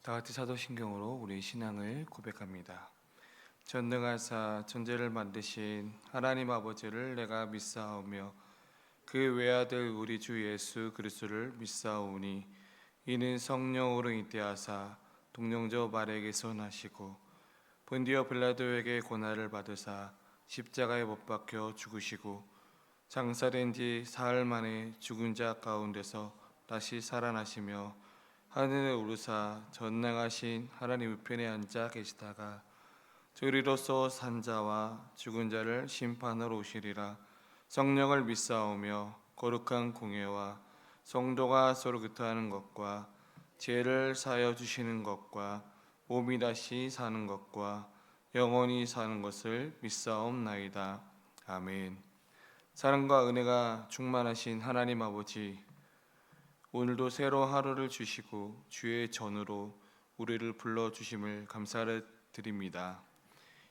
다 같이 사도신경으로 우리의 신앙을 고백합니다. 전능하사 천지를 만드신 하나님 아버지를 내가 믿사오며 그 외아들 우리 주 예수 그리스도를 믿사오니 이는 성령으로 잉태하사 동정저 마리아에게서 나시고 본디오 빌라도에게 고난을 받으사 십자가에 못 박혀 죽으시고 장사된 지 사흘 만에 죽은 자 가운데서 다시 살아나시며 하늘에 오르사 전능하신 하나님 우편에 앉아 계시다가 저리로서 산 자와 죽은 자를 심판하러 오시리라. 성령을 믿사오며 거룩한 공예와 성도가 서로 교통하는 것과 죄를 사하여 주시는 것과 몸이 다시 사는 것과 영원히 사는 것을 믿사옵나이다. 아멘. 사랑과 은혜가 충만하신 하나님 아버지, 오늘도 새로운 하루를 주시고 주의 전으로 우리를 불러주심을 감사를 드립니다.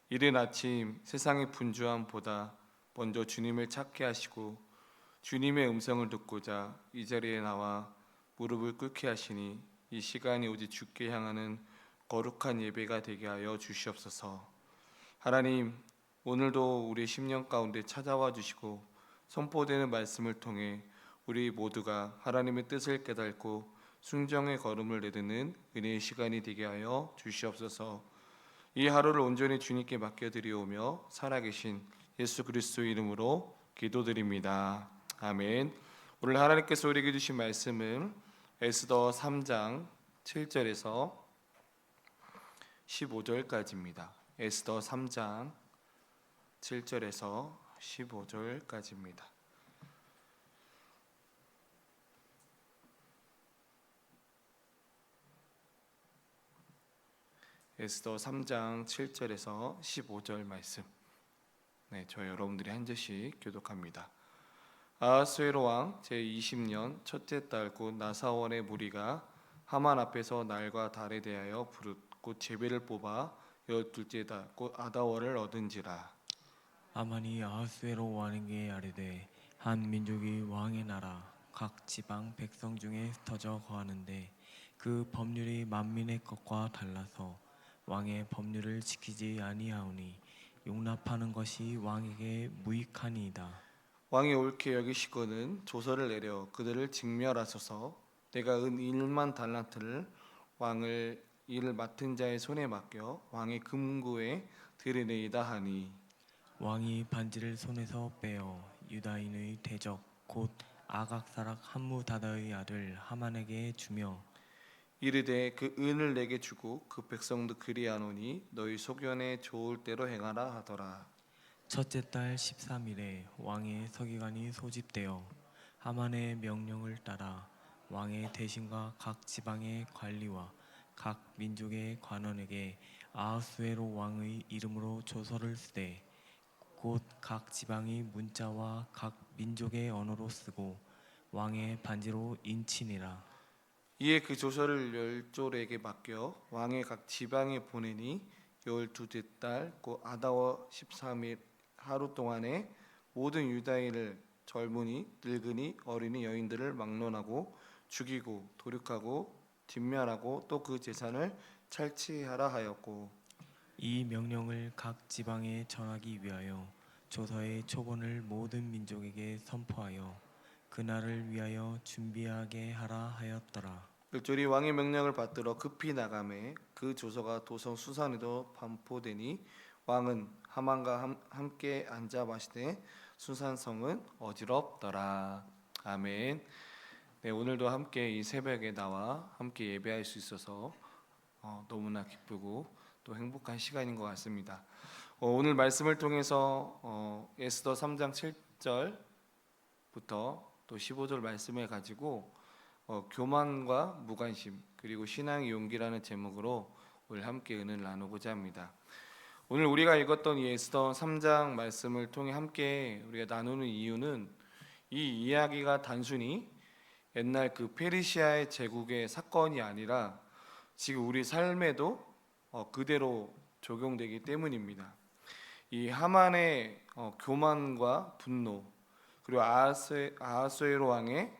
이른 아침 세상의 분주함보다 먼저 주님을 찾게 하시고 주님의 음성을 듣고자 이 자리에 나와 무릎을 꿇게 하시니 이 시간이 오직 주께 향하는 거룩한 예배가 되게 하여 주시옵소서. 하나님, 오늘도 우리 심령 가운데 찾아와 주시고 선포되는 말씀을 통해 우리 모두가 하나님의 뜻을 깨닫고 순종의 걸음을 내딛는 은혜의 시간이 되게 하여 주시옵소서. 이 하루를 온전히 주님께 맡겨드리오며 살아계신 예수 그리스도의 이름으로 기도드립니다. 아멘. 오늘 하나님께서 우리에게 주신 말씀은 에스더 3장 7절에서 15절까지입니다. 에스더 3장 7절에서 15절까지입니다. 에스더 3장 7절에서 15절 말씀. 저 여러분들이 한 절씩 교독합니다. 아하수에로 왕 제20년 첫째 달 곧 나사원의 무리가 하만 앞에서 날과 달에 대하여 부르 곧 제비를 뽑아 12째 달 곧 아다월을 얻은지라. 하만이 아하수에로 왕에게 아뢰되 한 민족이 왕의 나라 각 지방 백성 중에 흩어져 거하는데 그 법률이 만민의 것과 달라서 왕의 법률을 지키지 아니하오니 용납하는 것이 왕에게 무익하니이다. 왕이 옳게 여기시거든 조서를 내려 그들을 직멸하소서. 내가 은 1만 달란트를 왕을 이를 맡은 자의 손에 맡겨 왕의 금고에 들이내이다 하니, 왕이 반지를 손에서 빼어 유다인의 대적 곧 아각사락 함무다다의 아들 하만에게 주며 이르되 그 은을 내게 주고 그 백성도 그리하노니 너희 소견에 좋을 대로 행하라 하더라. 첫째 달 13일에 왕의 서기관이 소집되어 하만의 명령을 따라 왕의 대신과 각 지방의 관리와 각 민족의 관원에게 아하수에로 왕의 이름으로 조서를 쓰되 곧 각 지방이 문자와 각 민족의 언어로 쓰고 왕의 반지로 인치니라. 이에 그 조서를 열졸에게 맡겨 왕의 각 지방에 보내니 12째 달 곧 아다월 13일 하루 동안에 모든 유다인을 젊은이, 늙은이, 어린이, 여인들을 막론하고 죽이고 도륙하고 진멸하고 또 그 재산을 찰취하라 하였고, 이 명령을 각 지방에 전하기 위하여 조서의 초본을 모든 민족에게 선포하여 그날을 위하여 준비하게 하라 하였더라. 열졸이 왕의 명령을 받들어 급히 나가매 그 조서가 도성 수산에도 반포되니 왕은 하만과 함께 앉아 마시되 수산성은 어지럽더라. 아멘. 오늘도 함께 이 새벽에 나와 함께 예배할 수 있어서 너무나 기쁘고 또 행복한 시간인 것 같습니다. 오늘 말씀을 통해서 에스더 3장 7절부터 또 15절 말씀을 가지고 교만과 무관심 그리고 신앙의 용기라는 제목으로 오늘 함께 은혜를 나누고자 합니다. 오늘 우리가 읽었던 이 에스더 3장 말씀을 통해 함께 우리가 나누는 이유는 이 이야기가 단순히 옛날 그 페르시아의 제국의 사건이 아니라 지금 우리 삶에도 그대로 적용되기 때문입니다. 이 하만의 교만과 분노 그리고 아하수에로 왕의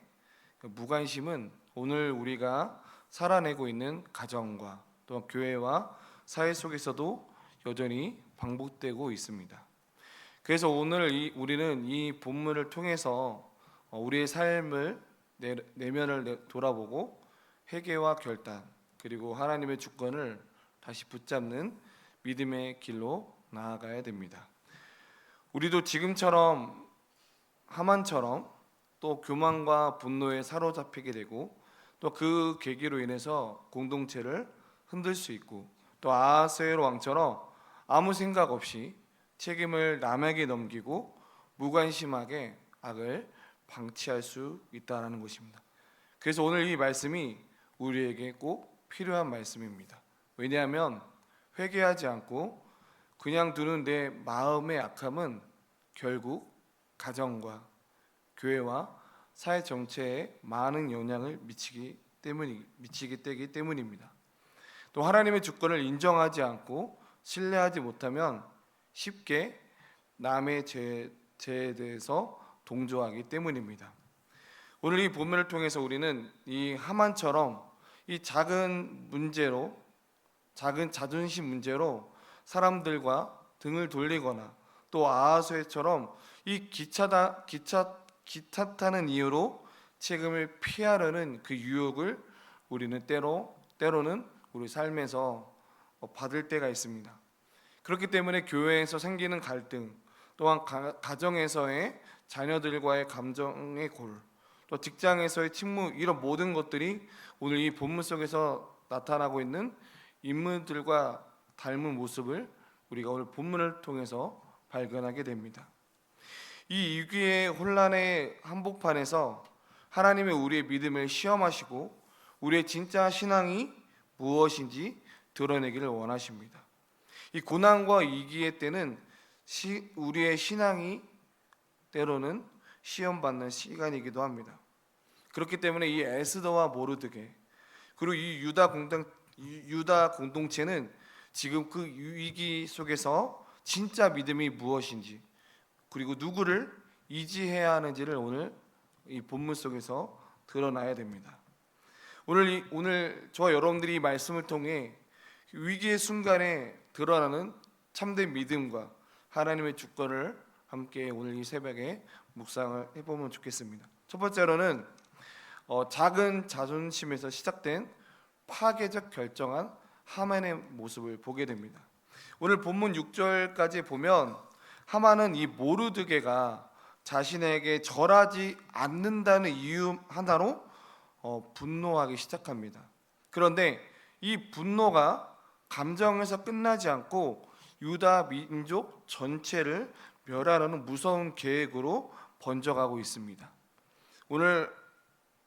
무관심은 오늘 우리가 살아내고 있는 가정과 또한 교회와 사회 속에서도 여전히 반복되고 있습니다. 그래서 오늘 우리는 이 본문을 통해서 우리의 삶을 내면을 돌아보고 회개와 결단 그리고 하나님의 주권을 다시 붙잡는 믿음의 길로 나아가야 됩니다. 우리도 지금처럼 하만처럼 또 교만과 분노에 사로잡히게 되고 또 그 계기로 인해서 공동체를 흔들 수 있고 또 아하스웨로 왕처럼 아무 생각 없이 책임을 남에게 넘기고 무관심하게 악을 방치할 수 있다는 것입니다. 그래서 오늘 이 말씀이 우리에게 꼭 필요한 말씀입니다. 왜냐하면 회개하지 않고 그냥 두는 내 마음의 악함은 결국 가정과 교회와 사회 전체에 많은 영향을 미치기 때기 때문입니다. 또 하나님의 주권을 인정하지 않고 신뢰하지 못하면 쉽게 남의 죄에 대해서 동조하기 때문입니다. 오늘 이 본문을 통해서 우리는 이 하만처럼 이 작은 자존심 문제로 사람들과 등을 돌리거나 또 아하수에처럼 이 기타 타는 이유로 책임을 피하려는 그 유혹을 우리는 때로는 우리 삶에서 받을 때가 있습니다. 그렇기 때문에 교회에서 생기는 갈등, 또한 가정에서의 자녀들과의 감정의 골, 또 직장에서의 침묵, 이런 모든 것들이 오늘 이 본문 속에서 나타나고 있는 인물들과 닮은 모습을 우리가 오늘 본문을 통해서 발견하게 됩니다. 이 위기의 혼란의 한복판에서 하나님의 우리의 믿음을 시험하시고 우리의 진짜 신앙이 무엇인지 드러내기를 원하십니다. 이 고난과 위기의 때는 우리의 신앙이 때로는 시험받는 시간이기도 합니다. 그렇기 때문에 이 에스더와 모르드게 그리고 이 유다 공동체는 지금 그 위기 속에서 진짜 믿음이 무엇인지 그리고 누구를 의지해야 하는지를 오늘 이 본문 속에서 드러나야 됩니다. 오늘 저와 여러분들이 이 말씀을 통해 위기의 순간에 드러나는 참된 믿음과 하나님의 주권을 함께 오늘 이 새벽에 묵상을 해보면 좋겠습니다. 첫 번째로는 작은 자존심에서 시작된 파괴적 결정한 하만의 모습을 보게 됩니다. 오늘 본문 6절까지 보면 하만은 이 모르드게가 자신에게 절하지 않는다는 이유 하나로 분노하기 시작합니다. 그런데 이 분노가 감정에서 끝나지 않고 유다 민족 전체를 멸하려는 무서운 계획으로 번져가고 있습니다. 오늘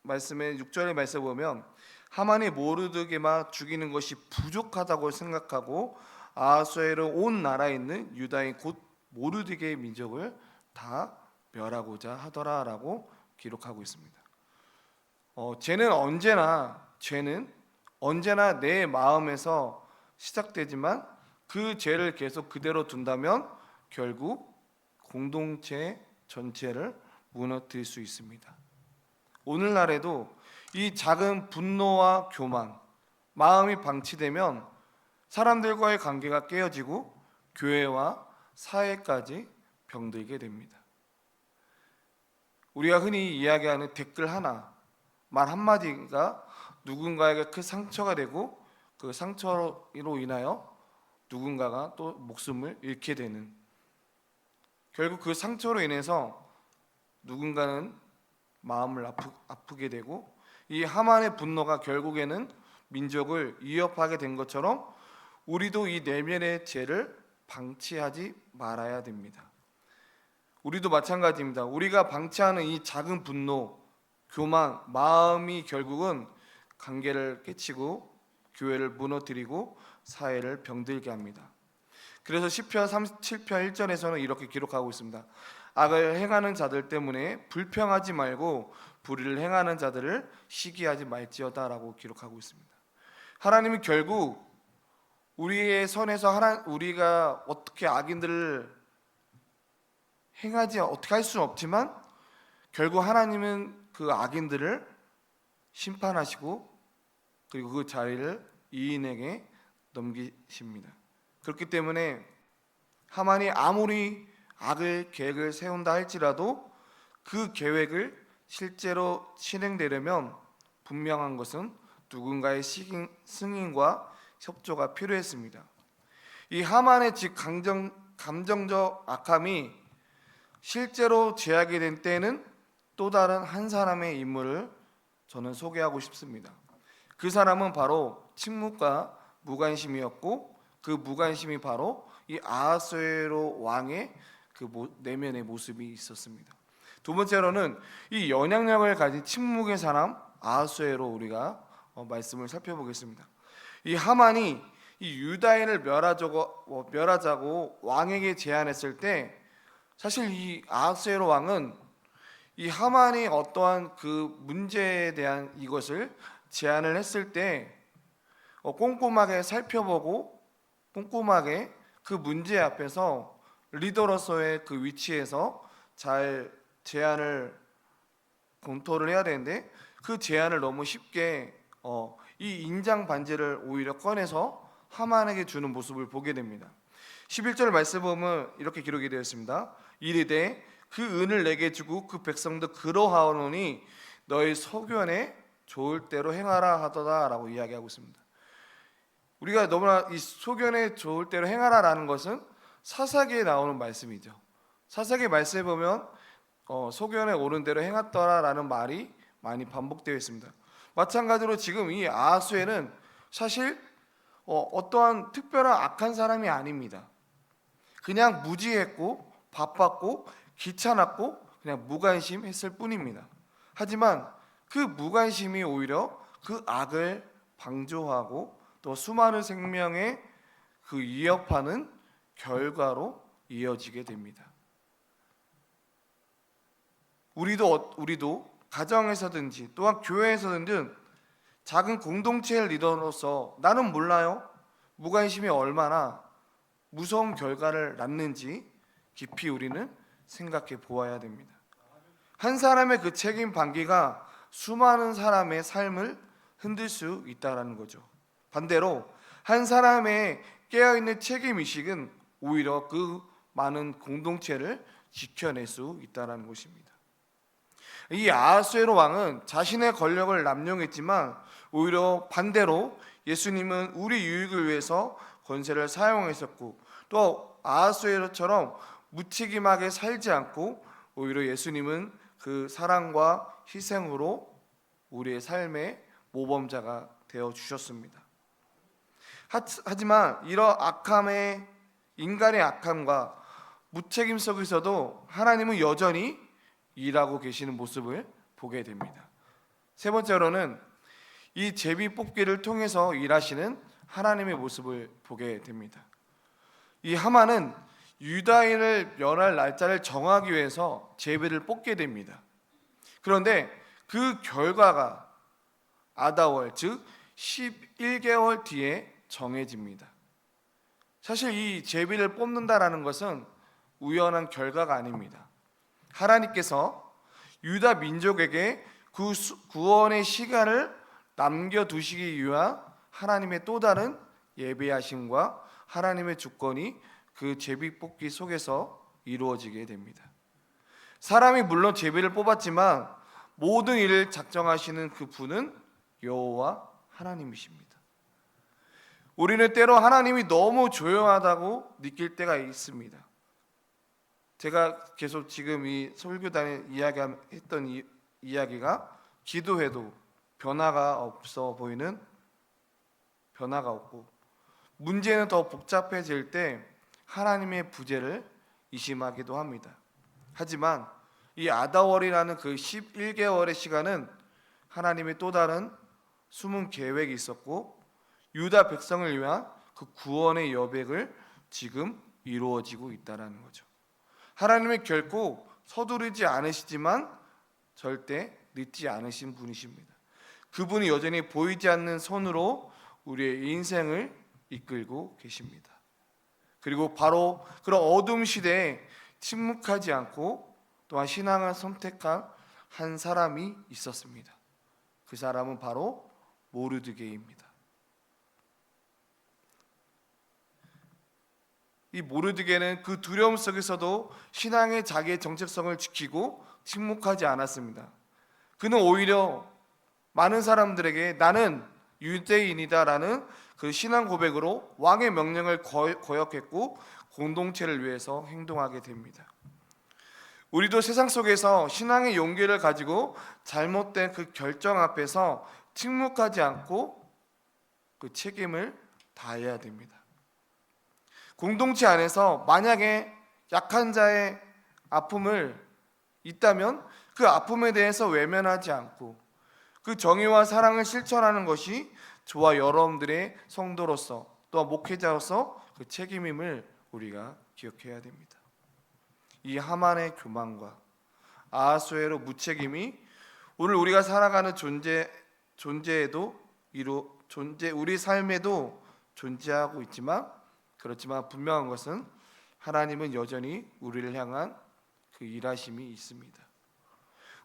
말씀의 6절의 말씀을 보면 하만이 모르드게만 죽이는 것이 부족하다고 생각하고 아하수에로 온 나라에 있는 유다인 곧 모르드게의 민족을 다 멸하고자 하더라라고 기록하고 있습니다. 죄는 언제나 내 마음에서 시작되지만 그 죄를 계속 그대로 둔다면 결국 공동체 전체를 무너뜨릴 수 있습니다. 오늘날에도 이 작은 분노와 교만, 마음이 방치되면 사람들과의 관계가 깨어지고 교회와 사회까지 병들게 됩니다. 우리가 흔히 이야기하는 댓글 하나, 말 한마디가 누군가에게 큰 상처가 되고 그 상처로 인하여 누군가가 또 목숨을 잃게 되는, 결국 그 상처로 인해서 누군가는 마음을 아프게 되고 이 하만의 분노가 결국에는 민족을 위협하게 된 것처럼 우리도 이 내면의 죄를 방치하지 말아야 됩니다. 우리도 마찬가지입니다. 우리가 방치하는 이 작은 분노, 교만, 마음이 결국은 관계를 깨치고 교회를 무너뜨리고 사회를 병들게 합니다. 그래서 시편 37편 1절에서는 이렇게 기록하고 있습니다. 악을 행하는 자들 때문에 불평하지 말고 불의를 행하는 자들을 시기하지 말지어다라고 기록하고 있습니다. 하나님이 결국 우리의 선에서 우리가 어떻게 악인들을 어떻게 할 수는 없지만 결국 하나님은 그 악인들을 심판하시고 그리고 그 자리를 이인에게 넘기십니다. 그렇기 때문에 하만이 아무리 악을 계획을 세운다 할지라도 그 계획을 실제로 실행되려면 분명한 것은 누군가의 승인과 협조가 필요했습니다. 이 하만의 즉 감정적 악함이 실제로 제하게 된 때에는 또 다른 한 사람의 인물을 저는 소개하고 싶습니다. 그 사람은 바로 침묵과 무관심이었고, 그 무관심이 바로 이 아하수에로 왕의 그 내면의 모습이 있었습니다. 두 번째로는 이 영향력을 가진 침묵의 사람 아하수에로 우리가 말씀을 살펴보겠습니다. 이 하만이 이 유다인을 멸하자고 왕에게 제안했을 때, 사실 이 아하수에로 왕은 이 하만이 어떠한 그 문제에 대한 이것을 제안을 했을 때 꼼꼼하게 살펴보고 꼼꼼하게 그 문제 앞에서 리더로서의 그 위치에서 잘 제안을 검토를 해야 되는데, 그 제안을 너무 쉽게 이 인장 반지를 오히려 꺼내서 하만에게 주는 모습을 보게 됩니다. 11절 말씀 보면 이렇게 기록이 되어 있습니다. 이르되 그 은을 내게 주고 그 백성도 그러하오노니 너희 소견에 좋을 대로 행하라 하더라라고 이야기하고 있습니다. 우리가 너무나 이 소견에 좋을 대로 행하라라는 것은 사사기에 나오는 말씀이죠. 사사기 말씀에 보면 소견에 옳은 대로 행하더라라는 말이 많이 반복되어 있습니다. 마찬가지로 지금 이 아하수에는 사실 어떠한 특별한 악한 사람이 아닙니다. 그냥 무지했고 바빴고 귀찮았고 그냥 무관심했을 뿐입니다. 하지만 그 무관심이 오히려 그 악을 방조하고 또 수많은 생명에 그 위협하는 결과로 이어지게 됩니다. 우리도 가정에서든지 또한 교회에서든지 작은 공동체의 리더로서 나는 몰라요. 무관심이 얼마나 무서운 결과를 낳는지 깊이 우리는 생각해 보아야 됩니다. 한 사람의 그 책임 방기가 수많은 사람의 삶을 흔들 수 있다는 거죠. 반대로 한 사람의 깨어있는 책임의식은 오히려 그 많은 공동체를 지켜낼 수 있다는 것입니다. 이 아하수에로 왕은 자신의 권력을 남용했지만 오히려 반대로 예수님은 우리 유익을 위해서 권세를 사용했었고, 또 아하수에로처럼 무책임하게 살지 않고 오히려 예수님은 그 사랑과 희생으로 우리의 삶의 모범자가 되어 주셨습니다. 하지만 이런 인간의 악함과 무책임 속에서도 하나님은 여전히 일하고 계시는 모습을 보게 됩니다. 세 번째로는 이 제비 뽑기를 통해서 일하시는 하나님의 모습을 보게 됩니다. 이 하만은 유다인을 멸할 날짜를 정하기 위해서 제비를 뽑게 됩니다. 그런데 그 결과가 아다월 즉 11개월 뒤에 정해집니다. 사실 이 제비를 뽑는다라는 것은 우연한 결과가 아닙니다. 하나님께서 유다 민족에게 구원의 시간을 남겨두시기 위한 하나님의 또 다른 예배하심과 하나님의 주권이 그 제비 뽑기 속에서 이루어지게 됩니다. 사람이 물론 제비를 뽑았지만 모든 일을 작정하시는 그 분은 여호와 하나님이십니다. 우리는 때로 하나님이 너무 조용하다고 느낄 때가 있습니다. 제가 계속 지금 이 설교단에 이야기했던 이야기가 기도해도 변화가 없고 문제는 더 복잡해질 때 하나님의 부재를 의심하기도 합니다. 하지만 이 아다월이라는 그 11개월의 시간은 하나님의 또 다른 숨은 계획이 있었고 유다 백성을 위한 그 구원의 여백을 지금 이루어지고 있다는 거죠. 하나님은 결코 서두르지 않으시지만 절대 늦지 않으신 분이십니다. 그분이 여전히 보이지 않는 손으로 우리의 인생을 이끌고 계십니다. 그리고 바로 그런 어둠 시대에 침묵하지 않고 또한 신앙을 선택한 한 사람이 있었습니다. 그 사람은 바로 모르드게입니다. 이 모르드게는 그 두려움 속에서도 신앙의 자기의 정체성을 지키고 침묵하지 않았습니다. 그는 오히려 많은 사람들에게 나는 유대인이다라는 그 신앙 고백으로 왕의 명령을 거역했고 공동체를 위해서 행동하게 됩니다. 우리도 세상 속에서 신앙의 용기를 가지고 잘못된 그 결정 앞에서 침묵하지 않고 그 책임을 다해야 됩니다. 공동체 안에서 만약에 약한 자의 아픔을 있다면 그 아픔에 대해서 외면하지 않고 그 정의와 사랑을 실천하는 것이 저와 여러분들의 성도로서 또한 목회자로서 그 책임임을 우리가 기억해야 됩니다. 이 하만의 교만과 아하수에로 무책임이 오늘 우리가 살아가는 우리 삶에도 존재하고 있지만, 그렇지만 분명한 것은 하나님은 여전히 우리를 향한 그 일하심이 있습니다.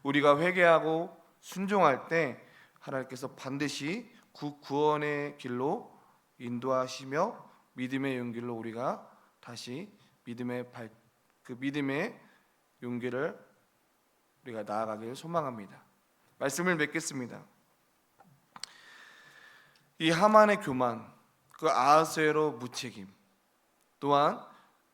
우리가 회개하고 순종할 때 하나님께서 반드시 구원의 길로 인도하시며 믿음의 용기로 우리가 다시 믿음의 용기를 우리가 나아가기를 소망합니다. 말씀을 맺겠습니다. 이 하만의 교만, 그 아하수에로 무책임, 또한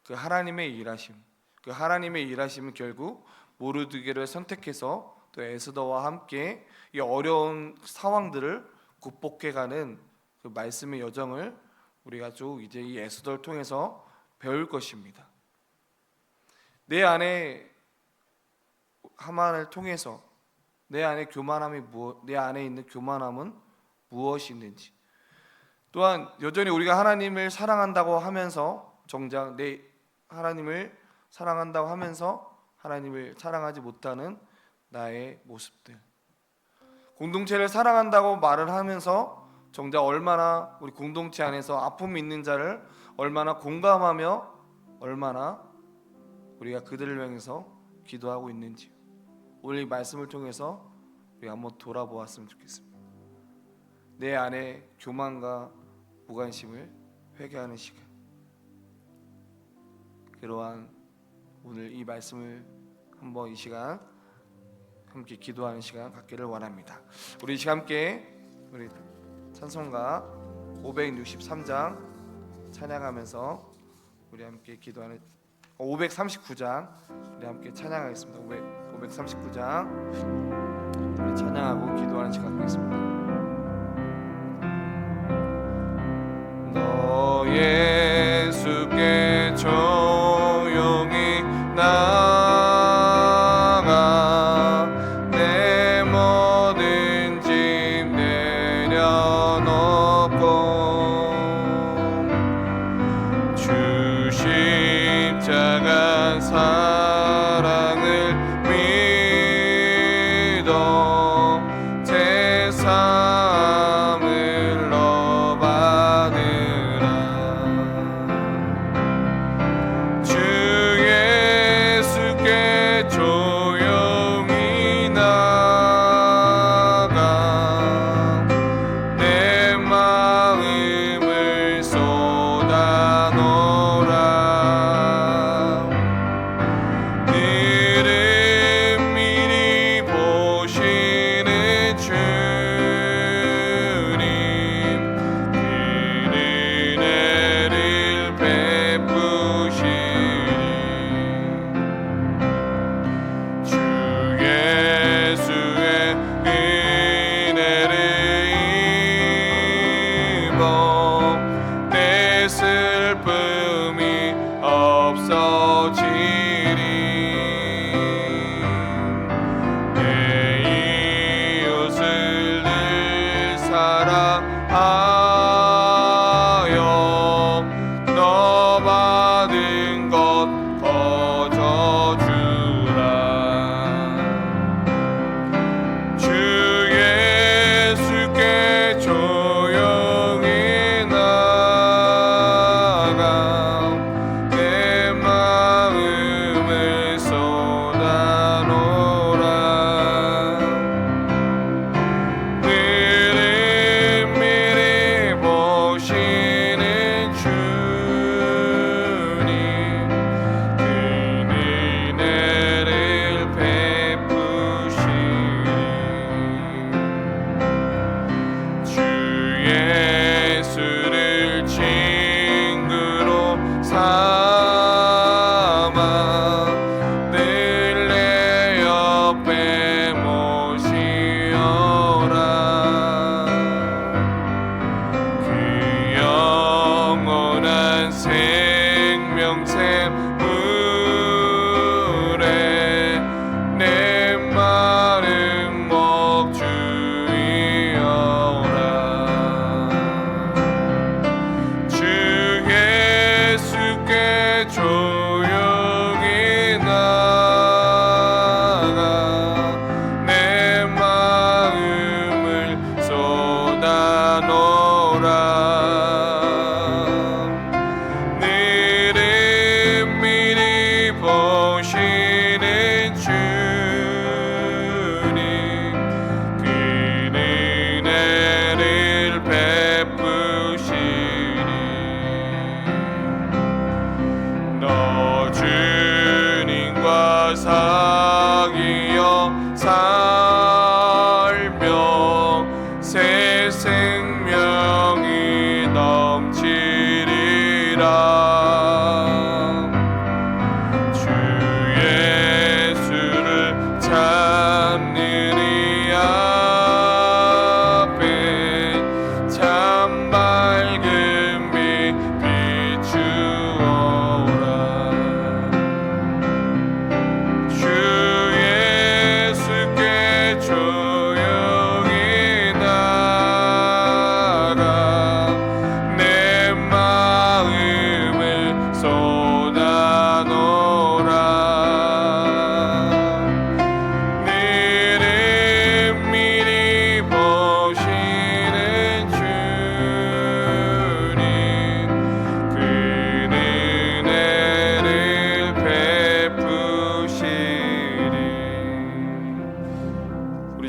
그 하나님의 일하심, 그 하나님의 일하심은 결국 모르드게를 선택해서 또 에스더와 함께 이 어려운 상황들을 극복해가는 그 말씀의 여정을 우리가 쭉 이제 이 에스더를 통해서 배울 것입니다. 내 안에 하만을 통해서 내 안에 내 안에 있는 교만함은 무엇이 있는지, 또한 여전히 우리가 하나님을 사랑한다고 하면서 정작 하나님을 사랑한다고 하면서 하나님을 사랑하지 못하는 나의 모습들, 공동체를 사랑한다고 말을 하면서 정작 얼마나 우리 공동체 안에서 아픔이 있는 자를 얼마나 공감하며 얼마나 우리가 그들을 향해서 기도하고 있는지 오늘 이 말씀을 통해서 우리가 한번 돌아보았으면 좋겠습니다. 내 안에 교만과 무관심을 회개하는 시간, 그러한 오늘 이 말씀을 한번 이 시간 함께 기도하는 시간 갖기를 원합니다. 우리 이 시간 함께 우리 찬송가 563장 찬양하면서 우리 함께 기도하는 539장 우리 함께 찬양하겠습니다. 539장 우리 찬양하고 기도하는 시간 갖겠습니다. 너 예수께 조용히 나가 내 모든 짐 내려놓고 주 십자가 사랑을 믿어 세상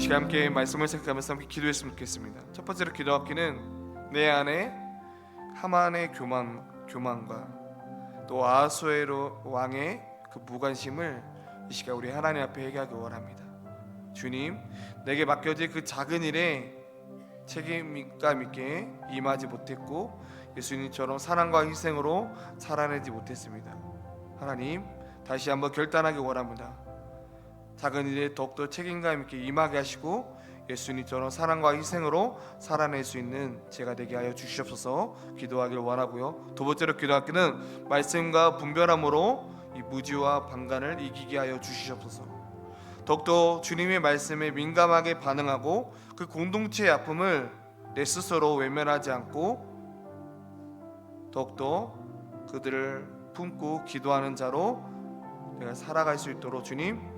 시간 함께 말씀을 생각하면서 함께 기도했으면 좋겠습니다. 첫 번째로 기도하기는 내 안에 하만의 교만과 또 아하수에로 왕의 그 무관심을 이 시간 우리 하나님 앞에 회개하기 원합니다. 주님, 내게 맡겨질 그 작은 일에 책임감 있게 임하지 못했고 예수님처럼 사랑과 희생으로 살아내지 못했습니다. 하나님, 다시 한번 결단하기 원합니다. 작은 일에 더욱더 책임감 있게 임하게 하시고 예수님처럼 사랑과 희생으로 살아낼 수 있는 제가 되게 하여 주시옵소서 기도하기를 원하고요. 두 번째로 기도하기는 말씀과 분별함으로 이 무지와 방관을 이기게 하여 주시옵소서. 더욱더 주님의 말씀에 민감하게 반응하고 그 공동체의 아픔을 내 스스로 외면하지 않고 더욱더 그들을 품고 기도하는 자로 내가 살아갈 수 있도록 주님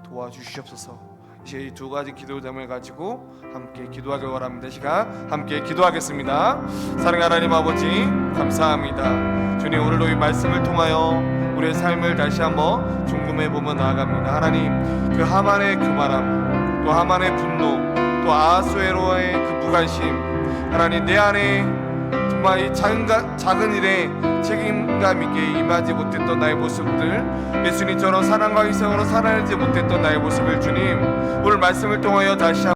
도와주시옵소서. 이제 이 두 가지 기도 제목을 가지고 함께 기도하길 원합니다. 시간 함께 기도하겠습니다. 사랑하는 하나님 아버지 감사합니다. 주님, 오늘도 이 말씀을 통하여 우리의 삶을 다시 한번 점검해 보며 나아갑니다. 하나님, 그 하만의 교만함, 또 하만의 분노, 또 아하수에로의 그 무관심, 하나님 내 안에 정말 이 작은 일에 책임감 있게 임하지 못했던 나의 모습들, 예수님처럼 사랑과 희생으로 살아내지 못했던 나의 모습을 주님 오늘 말씀을 통하여 다시